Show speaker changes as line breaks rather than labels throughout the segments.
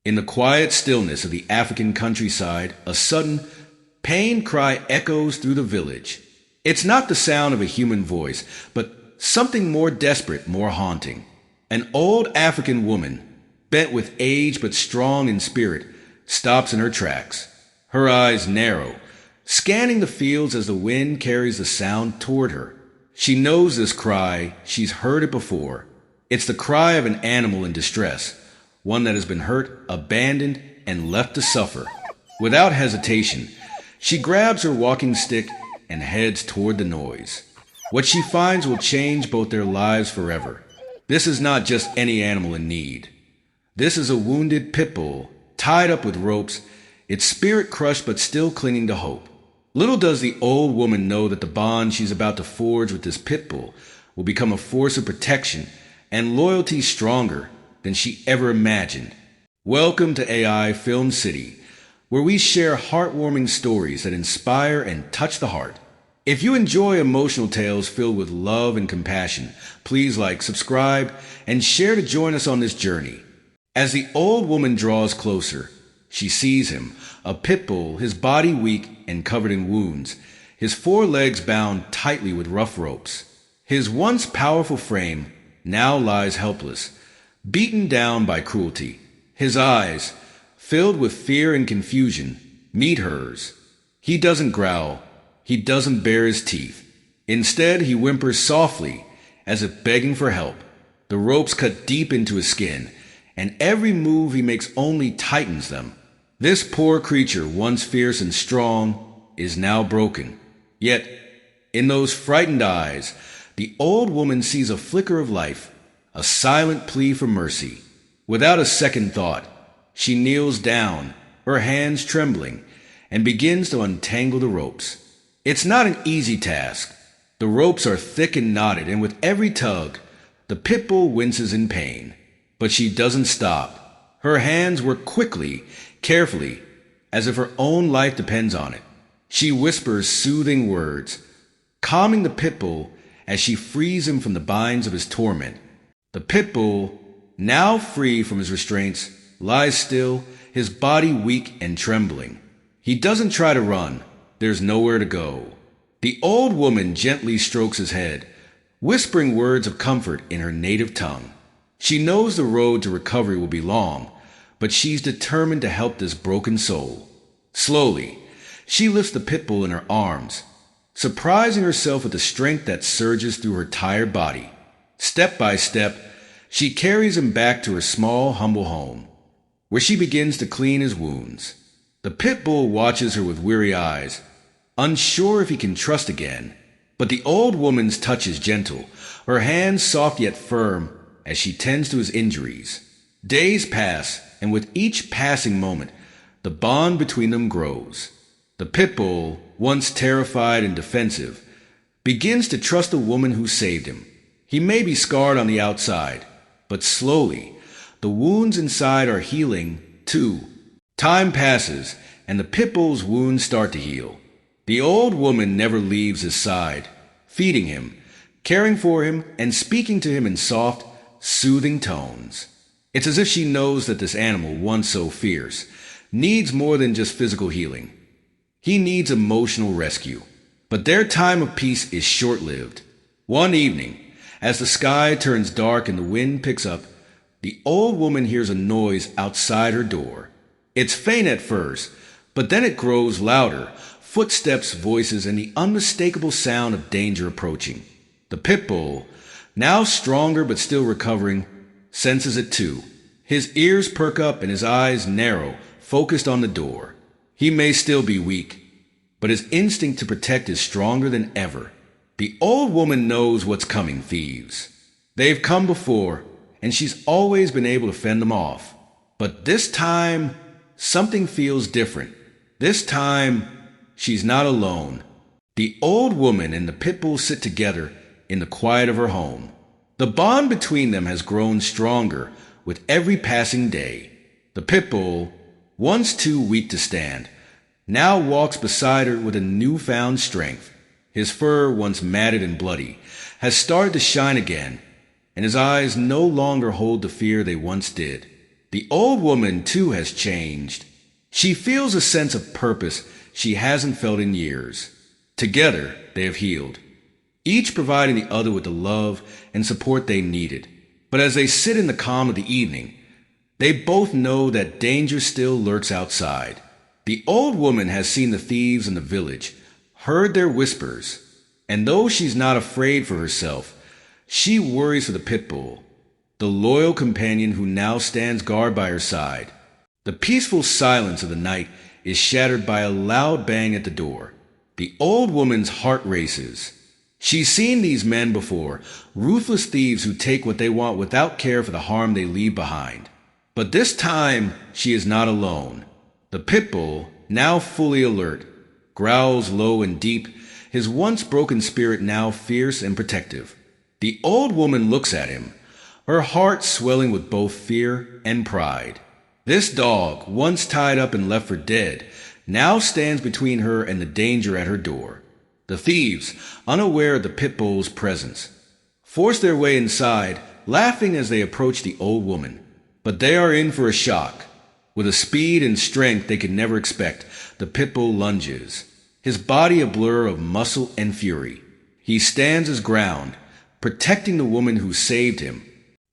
In the quiet stillness of the African countryside, a sudden, pained cry echoes through the village. It's not the sound of a human voice, but something more desperate, more haunting. An old African woman, bent with age but strong in spirit, stops in her tracks. Her eyes narrow, scanning the fields as the wind carries the sound toward her. She knows this cry, she's heard it before. It's the cry of an animal in distress, one that has been hurt, abandoned, and left to suffer. Without hesitation, she grabs her walking stick and heads toward the noise. What she finds will change both their lives forever. This is not just any animal in need. This is a wounded pit bull, tied up with ropes, its spirit crushed but still clinging to hope. Little does the old woman know that the bond she's about to forge with this pit bull will become a force of protection and loyalty stronger than she ever imagined. Welcome to AI Film City, where we share heartwarming stories that inspire and touch the heart. If you enjoy emotional tales filled with love and compassion, please like, subscribe, and share to join us on this journey. As the old woman draws closer, she sees him, a pit bull, his body weak and covered in wounds, his four legs bound tightly with rough ropes. His once powerful frame now lies helpless, beaten down by cruelty. His eyes, filled with fear and confusion, meet hers. He doesn't growl. He doesn't bare his teeth. Instead, he whimpers softly, as if begging for help. The ropes cut deep into his skin, and every move he makes only tightens them. This poor creature, once fierce and strong, is now broken. Yet, in those frightened eyes, the old woman sees a flicker of life, a silent plea for mercy. Without a second thought, she kneels down, her hands trembling, and begins to untangle the ropes. It's not an easy task. The ropes are thick and knotted, and with every tug, the pit bull winces in pain. But she doesn't stop. Her hands work quickly, carefully, as if her own life depends on it. She whispers soothing words, calming the pit bull as she frees him from the binds of his torment. The pit bull, now free from his restraints, lies still, his body weak and trembling. He doesn't try to run. There's nowhere to go. The old woman gently strokes his head, whispering words of comfort in her native tongue. She knows the road to recovery will be long, but she's determined to help this broken soul. Slowly, she lifts the pit bull in her arms, surprising herself with the strength that surges through her tired body. Step by step, she carries him back to her small, humble home, where she begins to clean his wounds. The pit bull watches her with weary eyes, unsure if he can trust again. But the old woman's touch is gentle, her hands soft yet firm as she tends to his injuries. Days pass, and with each passing moment, the bond between them grows. The pit bull, once terrified and defensive, begins to trust the woman who saved him. He may be scarred on the outside, but slowly, the wounds inside are healing, too. Time passes, and the pit bull's wounds start to heal. The old woman never leaves his side, feeding him, caring for him, and speaking to him in soft, soothing tones. It's as if she knows that this animal, once so fierce, needs more than just physical healing. He needs emotional rescue. But their time of peace is short-lived. One evening, as the sky turns dark and the wind picks up, the old woman hears a noise outside her door. It's faint at first, but then it grows louder, footsteps, voices, and the unmistakable sound of danger approaching. The pit bull, now stronger but still recovering, senses it too. His ears perk up and his eyes narrow, focused on the door. He may still be weak, but his instinct to protect is stronger than ever. The old woman knows what's coming, thieves. They've come before, and she's always been able to fend them off. But this time, something feels different. This time, she's not alone. The old woman and the pit bull sit together in the quiet of her home. The bond between them has grown stronger with every passing day. The pit bull, once too weak to stand, now walks beside her with a newfound strength. His fur, once matted and bloody, has started to shine again, and his eyes no longer hold the fear they once did. The old woman, too, has changed. She feels a sense of purpose she hasn't felt in years. Together, they have healed, each providing the other with the love and support they needed. But as they sit in the calm of the evening, they both know that danger still lurks outside. The old woman has seen the thieves in the village, heard their whispers, and though she's not afraid for herself, she worries for the Pitbull, the loyal companion who now stands guard by her side. The peaceful silence of the night is shattered by a loud bang at the door. The old woman's heart races. She's seen these men before, ruthless thieves who take what they want without care for the harm they leave behind. But this time, she is not alone. The Pitbull, now fully alert, growls low and deep, his once broken spirit now fierce and protective. The old woman looks at him, her heart swelling with both fear and pride. This dog, once tied up and left for dead, now stands between her and the danger at her door. The thieves, unaware of the Pitbull's presence, force their way inside, laughing as they approach the old woman. But they are in for a shock. With a speed and strength they could never expect, the Pitbull lunges, his body a blur of muscle and fury. He stands his ground, protecting the woman who saved him.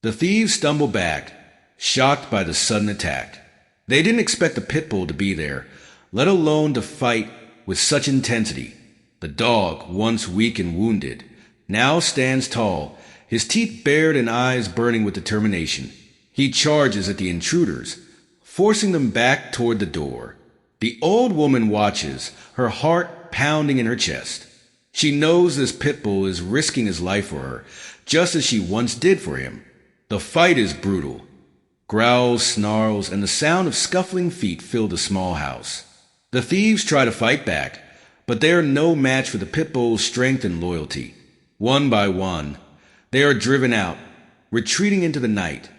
The thieves stumble back, shocked by the sudden attack. They didn't expect the Pitbull to be there, let alone to fight with such intensity. The dog, once weak and wounded, now stands tall, his teeth bared and eyes burning with determination. He charges at the intruders, forcing them back toward the door. The old woman watches, her heart pounding in her chest. She knows this Pitbull is risking his life for her, just as she once did for him. The fight is brutal. Growls, snarls, and the sound of scuffling feet fill the small house. The thieves try to fight back, but they are no match for the Pitbull's strength and loyalty. One by one, they are driven out, retreating into the night,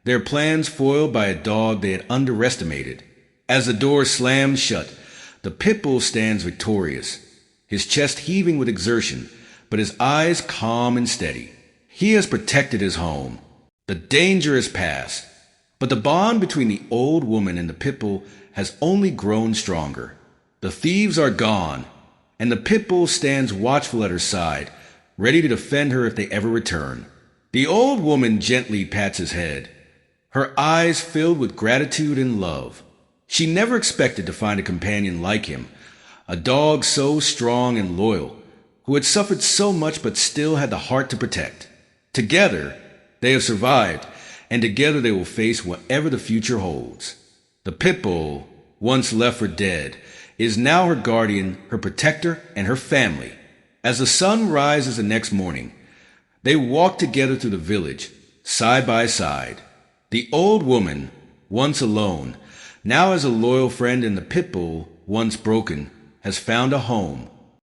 their plans foiled by a dog they had underestimated. As the door slams shut, the Pitbull stands victorious, his chest heaving with exertion, but his eyes calm and steady. He has protected his home. The danger is past, but the bond between the old woman and the Pitbull has only grown stronger. The thieves are gone, and the Pitbull stands watchful at her side, ready to defend her if they ever return. The old woman gently pats his head, her eyes filled with gratitude and love. She never expected to find a companion like him, a dog so strong and loyal, who had suffered so much but still had the heart to protect. Together, they have survived, and together they will face whatever the future holds. The Pitbull, once left for dead, is now her guardian, her protector, and her family. As the sun rises the next morning, they walk together through the village, side by side. The old woman, once alone, now as a loyal friend, and the Pitbull, once broken, has found a home.